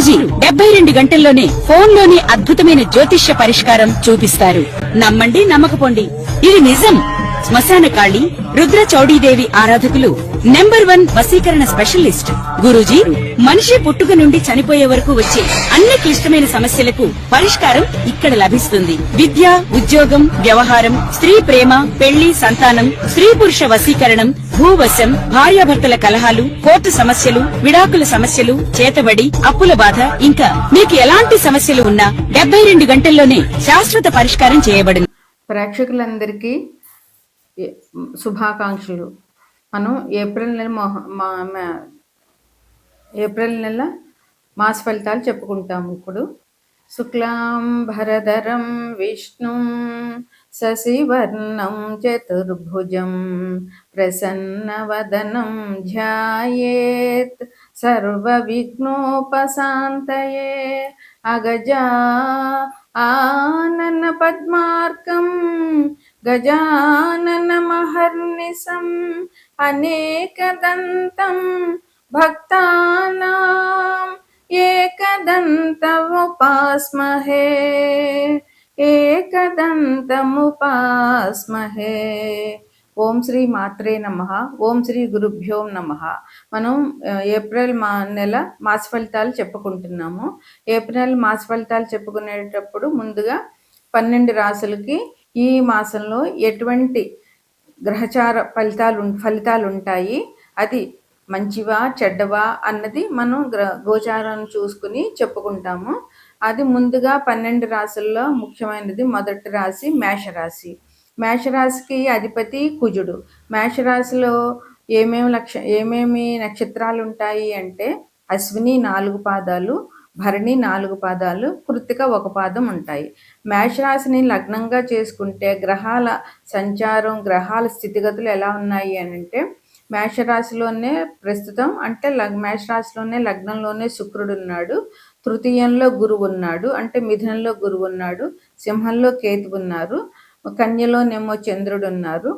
గురూజీ 72 గంటల్లోనే ఫోన్లోని అద్భుతమైన జ్యోతిష్య పరిష్కారం చూపిస్తారు. నమ్మండి, నమ్మకపోండి, ఇది నిజం. శ్మశాన కాళి రుద్ర చౌడీదేవి ఆరాధకులు నంబర్ 1 వశీకరణ స్పెషలిస్ట్. గురూజీ మనిషి పుట్టుక నుండి చనిపోయే వరకు వచ్చే అన్ని క్లిష్టమైన సమస్యలకు పరిష్కారం ఇక్కడ లభిస్తుంది. విద్య, ఉద్యోగం, వ్యవహారం, స్త్రీ ప్రేమ, పెళ్లి, సంతానం, స్త్రీ పురుష వశీకరణం, భూవశం, భార్యాభర్తల కలహాలు, కోర్టు సమస్యలు, విడాకుల సమస్యలు, చేతబడి, అప్పుల బాధ, ఇంకా మీకు ఎలాంటి సమస్యలు ఉన్నా 72 గంటల్లోనే శాశ్వత పరిష్కారం చేయబడును. ప్రేక్షకులందరికీ శుభాకాంక్షలు. మనం ఏప్రిల్ నెల మాస ఫలితాలు చెప్పుకుంటాము. ఇప్పుడు శుక్లాం భరధరం విష్ణుం శశివర్ణం చతుర్భుజం ప్రసన్నవదనం ధ్యాయేత్ సర్వవిఘ్నోపశాంతయే అగజా ఆనన పద్మార్కం గజాననమహర్నిశం అనేకదంతం భక్తానాం ఏకదంతముపాస్మహే ఏకదంతముపాస్మహే. ఓం శ్రీ మాత్రే నమః. ఓం శ్రీ గురుభ్యో నమః. మనం ఏప్రిల్ నెల మాస ఫలితాలు చెప్పుకుంటున్నాము. ఏప్రిల్ మాస ఫలితాలు చెప్పుకునేటప్పుడు ముందుగా 12 రాసులకి ఈ మాసంలో ఎటువంటి గ్రహచార ఫలితాలు ఉంటాయి, అది మంచివా చెడ్డవా అన్నది మనం గోచారాన్ని చూసుకుని చెప్పుకుంటాము. అది ముందుగా 12 రాసుల్లో ముఖ్యమైనది మొదటి రాశి మేషరాశి. మేషరాశికి అధిపతి కుజుడు. మేషరాశిలో ఏమేమి నక్షత్రాలు ఉంటాయి అంటే అశ్విని 4 పాదాలు, భరణి 4 పాదాలు, కృత్తిక 1 పాదం ఉంటాయి. మేషరాశిని లగ్నంగా చేసుకుంటే గ్రహాల సంచారం, గ్రహాల స్థితిగతులు ఎలా ఉన్నాయి అని అంటే మేషరాశిలోనే ప్రస్తుతం అంటే మేషరాశిలోనే లగ్నంలోనే శుక్రుడు ఉన్నాడు, తృతీయంలో గురువు ఉన్నాడు అంటే మిథునంలో గురువు ఉన్నాడు, సింహంలో కేతు ఉన్నారు, కన్యలోనేమో చంద్రుడు ఉన్నారు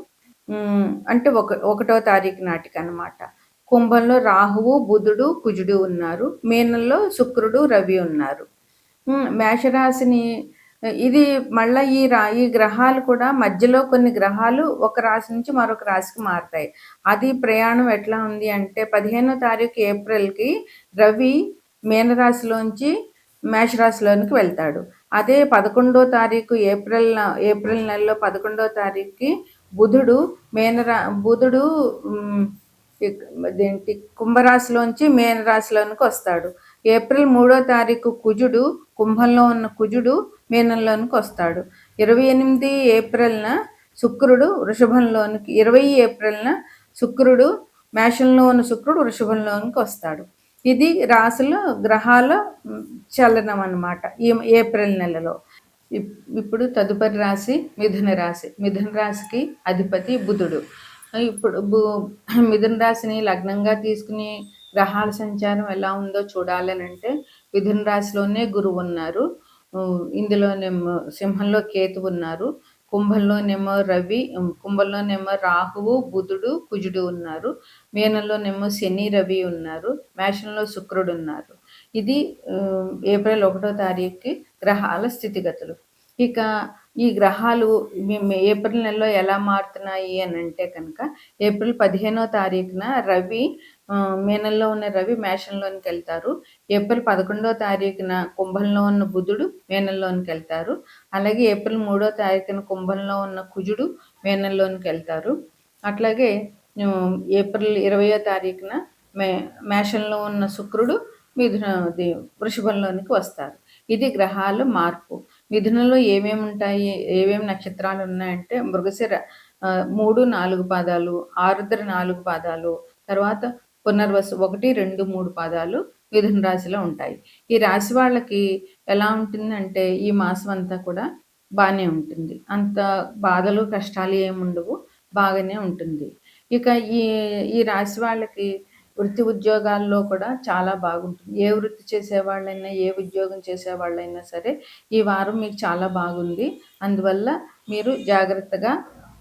అంటే 1వ తారీఖు నాటికి అన్నమాట. కుంభంలో రాహువు, బుధుడు, కుజుడు ఉన్నారు, మీనంలో శుక్రుడు, రవి ఉన్నారు. మేషరాశిని ఇది మళ్ళీ ఈ గ్రహాలు కూడా మధ్యలో కొన్ని గ్రహాలు ఒక రాశి నుంచి మరొక రాశికి మారుతాయి. అది ప్రయాణం ఎట్లా ఉంది అంటే 15వ తారీఖు ఏప్రిల్కి రవి మీనరాశిలోంచి మేషరాశిలోనికి వెళ్తాడు. అదే 11వ తారీఖు ఏప్రిల్ నెలలో 11వ తారీఖుకి బుధుడు కుంభరాశిలోంచి మీనరాశిలోనికి వస్తాడు. ఏప్రిల్ 3వ తారీఖు కుజుడు కుంభంలో ఉన్న కుజుడు మీనంలోనికి వస్తాడు. 28 ఏప్రిల్న శుక్రుడు వృషభంలోనికి 20 ఏప్రిల్న శుక్రుడు మేషంలో ఉన్న శుక్రుడు వృషభంలోనికి వస్తాడు. ఇది రాశుల గ్రహాల చలనం అన్నమాట ఈ ఏప్రిల్ నెలలో. ఇప్పుడు తదుపరి రాశి మిథున రాశి. మిథున రాశికి అధిపతి బుధుడు. ఇప్పుడు మిథున రాశిని లగ్నంగా తీసుకుని గ్రహాల సంచారం ఎలా ఉందో చూడాలనంటే మిథున రాశిలోనే గురువు ఉన్నారు, ఇందులోనేమో సింహంలో కేతు ఉన్నారు, కుంభంలోనేమో రాహువు, బుధుడు, కుజుడు ఉన్నారు, మీనంలోనేమో శని, రవి ఉన్నారు, మేషంలో శుక్రుడు ఉన్నారు. ఇది ఏప్రిల్ 1వ తారీఖుకి గ్రహాల స్థితిగతులు. ఇక ఈ గ్రహాలు ఏప్రిల్ నెలలో ఎలా మారుతున్నాయి అని అంటే కనుక ఏప్రిల్ 15వ తారీఖున రవి మీనంలో ఉన్న రవి మేషంలోనికి వెళ్తారు. ఏప్రిల్ 11వ తారీఖున కుంభంలో ఉన్న బుధుడు మీనంలోనికి వెళ్తారు. అలాగే ఏప్రిల్ 3వ తారీఖున కుంభంలో ఉన్న కుజుడు మీనంలోనికి వెళ్తారు. అట్లాగే ఏప్రిల్ 20వ తారీఖున మేషంలో ఉన్న శుక్రుడు వృషభంలోనికి వస్తారు. ఇది గ్రహాల మార్పు. మిథునంలో ఏమేమి ఉంటాయి, ఏమేమి నక్షత్రాలు ఉన్నాయంటే మృగశిర 3, 4 పాదాలు, ఆరుద్ర 4 పాదాలు, తర్వాత పునర్వసు 1, 2, 3 పాదాలు మిథున రాశిలో ఉంటాయి. ఈ రాశి వాళ్ళకి ఎలా ఉంటుందంటే ఈ మాసం అంతా కూడా బాగానే ఉంటుంది, అంత బాధలు కష్టాలు ఏముండవు, బాగానే ఉంటుంది. ఇక ఈ రాశి వాళ్ళకి వృత్తి ఉద్యోగాల్లో కూడా చాలా బాగుంటుంది. ఏ వృత్తి చేసేవాళ్ళైనా, ఏ ఉద్యోగం చేసేవాళ్ళైనా సరే ఈ వారం మీకు చాలా బాగుంది. అందువల్ల మీరు జాగ్రత్తగా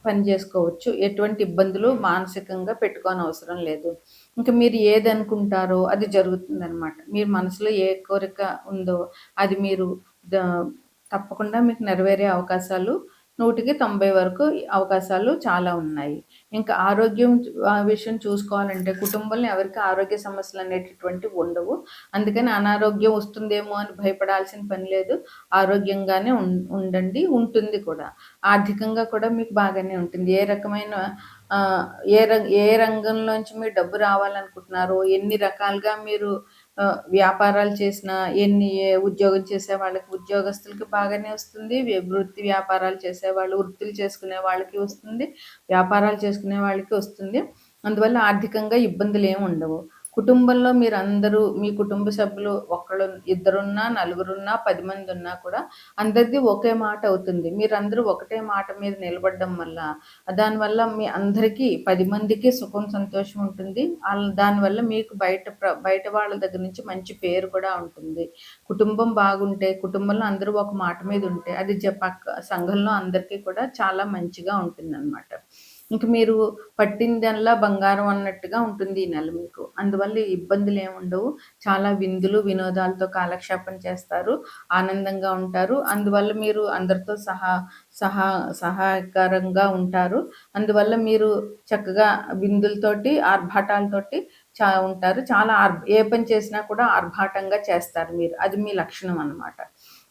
పని చేసుకోవచ్చు, ఎటువంటి ఇబ్బందులు మానసికంగా పెట్టుకోని అవసరం లేదు. ఇంకా మీరు ఏదనుకుంటారో అది జరుగుతుందనమాట. మీరు మనసులో ఏ కోరిక ఉందో అది మీరు ద తప్పకుండా మీకు నెరవేరే అవకాశాలు 100కి 90 వరకు అవకాశాలు చాలా ఉన్నాయి. ఇంకా ఆరోగ్యం విషయం చూసుకోవాలంటే కుటుంబంలో ఎవరికీ ఆరోగ్య సమస్యలనేటటువంటివి ఉండవు. అందుకని అనారోగ్యం వస్తుందేమో అని భయపడాల్సిన పని లేదు. ఆరోగ్యంగానే ఉండండి. ఉంటుంది కూడా. ఆర్థికంగా కూడా మీకు బాగానే ఉంటుంది. ఏ రకమైన ఏ రంగంలోంచి మీరు డబ్బు రావాలనుకుంటున్నారో, ఎన్ని రకాలుగా మీరు వ్యాపారాలు చేసినా, ఉద్యోగం చేసే వాళ్ళకి ఉద్యోగస్తులకి బాగానే వస్తుంది. వృత్తి వ్యాపారాలు చేసేవాళ్ళు, వృత్తులు చేసుకునే వాళ్ళకి వస్తుంది. వ్యాపారాలు చేసుకునే వాళ్ళకి వస్తుంది. అందువల్ల ఆర్థికంగా ఇబ్బందులేమి ఉండవు. కుటుంబంలో మీరందరూ మీ కుటుంబ సభ్యులు ఒకళ్ళు, ఇద్దరున్నా, నలుగురున్నా, 10 మంది ఉన్నా కూడా అందరిది ఒకే మాట అవుతుంది. మీరందరూ ఒకటే మాట మీద నిలబడడం వల్ల దానివల్ల మీ అందరికీ 10 మందికి సుఖం, సంతోషం ఉంటుంది. దానివల్ల మీకు బయట వాళ్ళ దగ్గర నుంచి మంచి పేరు కూడా ఉంటుంది. కుటుంబం బాగుంటే, కుటుంబంలో అందరూ ఒక మాట మీద ఉంటే అది సంఘంలో అందరికీ కూడా చాలా మంచిగా ఉంటుందన్నమాట. ఇంక మీరు పట్టిందల్లా బంగారం అన్నట్టుగా ఉంటుంది ఈ నెల మీకు. అందువల్ల ఇబ్బందులు ఏమి ఉండవు. చాలా విందులు, వినోదాలతో కాలక్షేపం చేస్తారు. ఆనందంగా ఉంటారు. అందువల్ల మీరు అందరితో సహాయకరంగా ఉంటారు. అందువల్ల మీరు చక్కగా విందులతోటి, ఆర్భాటాలతోటి ఉంటారు. చాలా ఏ పని చేసినా కూడా ఆర్భాటంగా చేస్తారు మీరు. అది మీ లక్షణం అన్నమాట.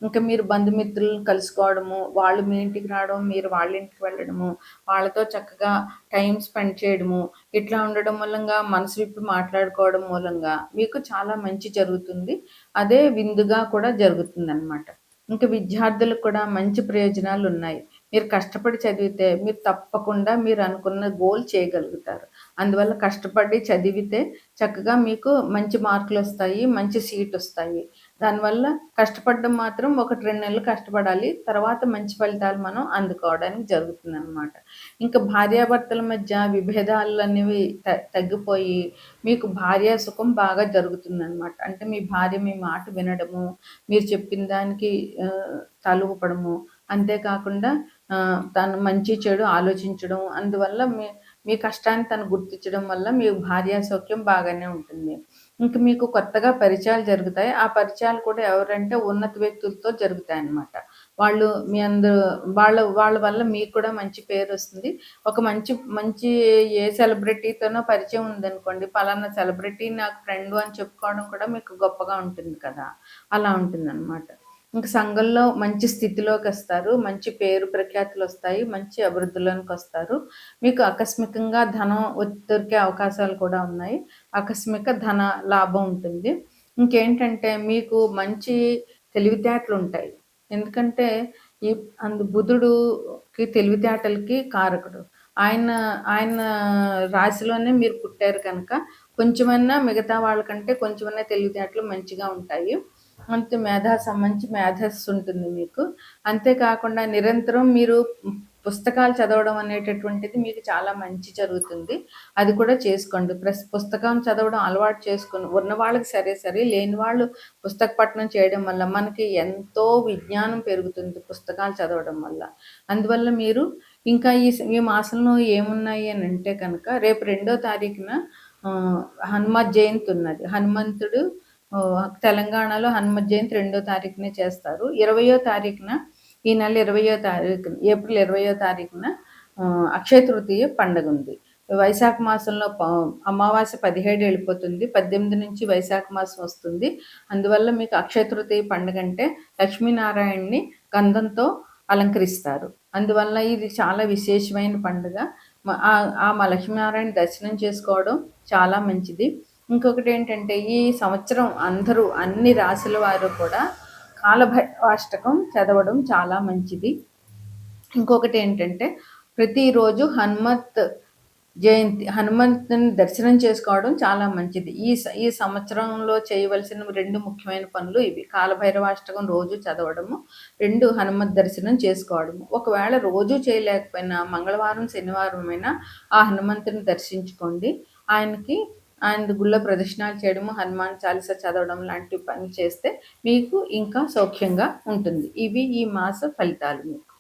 ఇంకా మీరు బంధుమిత్రులను కలుసుకోవడము, వాళ్ళు మీ ఇంటికి రావడం, మీరు వాళ్ళ ఇంటికి వెళ్ళడము, వాళ్ళతో చక్కగా టైం స్పెండ్ చేయడము, ఇట్లా ఉండడం మూలంగా మనసు విప్పి మాట్లాడుకోవడం మూలంగా మీకు చాలా మంచి జరుగుతుంది. అదే విందుగా కూడా జరుగుతుందన్నమాట. ఇంకా విద్యార్థులకు కూడా మంచి ప్రయోజనాలు ఉన్నాయి. మీరు కష్టపడి చదివితే మీరు తప్పకుండా మీరు అనుకున్న గోల్ చేయగలుగుతారు. అందువల్ల కష్టపడి చదివితే చక్కగా మీకు మంచి మార్కులు వస్తాయి, మంచి సీట్ వస్తాయి. దానివల్ల కష్టపడడం మాత్రం 1-2 నెలలు కష్టపడాలి. తర్వాత మంచి ఫలితాలు మనం అందుకోవడానికి జరుగుతుందనమాట. ఇంకా భార్యాభర్తల మధ్య విభేదాలు అనేవి తగ్గిపోయి మీకు భార్య సుఖం బాగా జరుగుతుందనమాట. అంటే మీ భార్య మీ మాట వినడము, మీరు చెప్పిన దానికి తల ఊపడము, అంతేకాకుండా తను మంచి చెడు ఆలోచించడం, అందువల్ల మీ కష్టాన్ని తను గుర్తించడం వల్ల మీ భార్య సౌఖ్యం బాగానే ఉంటుంది. ఇంక మీకు కొత్తగా పరిచయాలు జరుగుతాయి. ఆ పరిచయాలు కూడా ఎవరంటే ఉన్నత వ్యక్తులతో జరుగుతాయన్నమాట. వాళ్ళు మీ వాళ్ళ వల్ల మీకు కూడా మంచి పేరొస్తుంది. ఒక మంచి ఏ సెలబ్రిటీతోనో పరిచయం ఉందనుకోండి, పలానా సెలబ్రిటీ నాకు ఫ్రెండు అని చెప్పుకోవడం కూడా మీకు గొప్పగా ఉంటుంది కదా! అలా ఉంటుందన్నమాట. ఇంక సంఘంలో మంచి స్థితిలోకి వస్తారు. మంచి పేరు ప్రఖ్యాతులు వస్తాయి. మంచి అభివృద్ధిలోనికి వస్తారు. మీకు ఆకస్మికంగా ధనం దొరికే అవకాశాలు కూడా ఉన్నాయి. ఆకస్మిక ధన లాభం ఉంటుంది. ఇంకేంటంటే మీకు మంచి తెలివితేటలు ఉంటాయి. ఎందుకంటే బుధుడుకి తెలివితేటలకి కారకుడు. ఆయన ఆయన రాశిలోనే మీరు పుట్టారు కనుక కొంచెమన్నా మిగతా వాళ్ళకంటే కొంచెమన్నా తెలివితేటలు మంచిగా ఉంటాయి. మంచి మేధస్సు ఉంటుంది మీకు. అంతేకాకుండా నిరంతరం మీరు పుస్తకాలు చదవడం అనేటటువంటిది మీకు చాలా మంచి జరుగుతుంది. అది కూడా చేసుకోండి. పుస్తకం చదవడం అలవాటు చేసుకొని ఉన్న వాళ్ళకి సరే, లేని వాళ్ళు పుస్తక పఠనం చేయడం వల్ల మనకి ఎంతో విజ్ఞానం పెరుగుతుంది పుస్తకాలు చదవడం వల్ల. అందువల్ల మీరు ఇంకా ఈ మాసంలో ఏమున్నాయి అని అంటే కనుక రేపు 2వ తారీఖున హనుమత్ జయంతి ఉన్నది. హనుమంతుడు తెలంగాణలో హనుమత్ జయంతి 2వ తారీఖునే చేస్తారు. 20వ తారీఖున ఈ నెల 20వ తారీఖున ఏప్రిల్ 20వ తారీఖున అక్షయ తృతీయ పండుగ ఉంది. వైశాఖ మాసంలో అమావాస్య 17 వెళ్ళిపోతుంది. 18 నుంచి వైశాఖ మాసం వస్తుంది. అందువల్ల మీకు అక్షయ తృతీయ పండుగ అంటే లక్ష్మీనారాయణని గంధంతో అలంకరిస్తారు. అందువల్ల ఇది చాలా విశేషమైన పండుగ. మా లక్ష్మీనారాయణ దర్శనం చేసుకోవడం చాలా మంచిది. ఇంకొకటి ఏంటంటే ఈ సంవత్సరం అందరూ అన్ని రాశుల వారు కూడా కాలభైరవాష్టకం చదవడం చాలా మంచిది. ఇంకొకటి ఏంటంటే ప్రతిరోజు హనుమంతుని దర్శనం చేసుకోవడం చాలా మంచిది. ఈ సంవత్సరంలో చేయవలసిన 2 ముఖ్యమైన పనులు ఇవి. కాలభైరవాష్టకం రోజు చదవడము, 2 హనుమత్ దర్శనం చేసుకోవడము. ఒకవేళ రోజు చేయలేకపోయినా మంగళవారం, శనివారం అయినా ఆ హనుమంతుని దర్శించుకోండి. ఆయన గుళ్ళో ప్రదక్షిణాలు చేయడము, హనుమాన్ చాలీసా చదవడం లాంటి పనులు చేస్తే మీకు ఇంకా సౌఖ్యంగా ఉంటుంది. ఇవి ఈ మాస ఫలితాలు మీకు.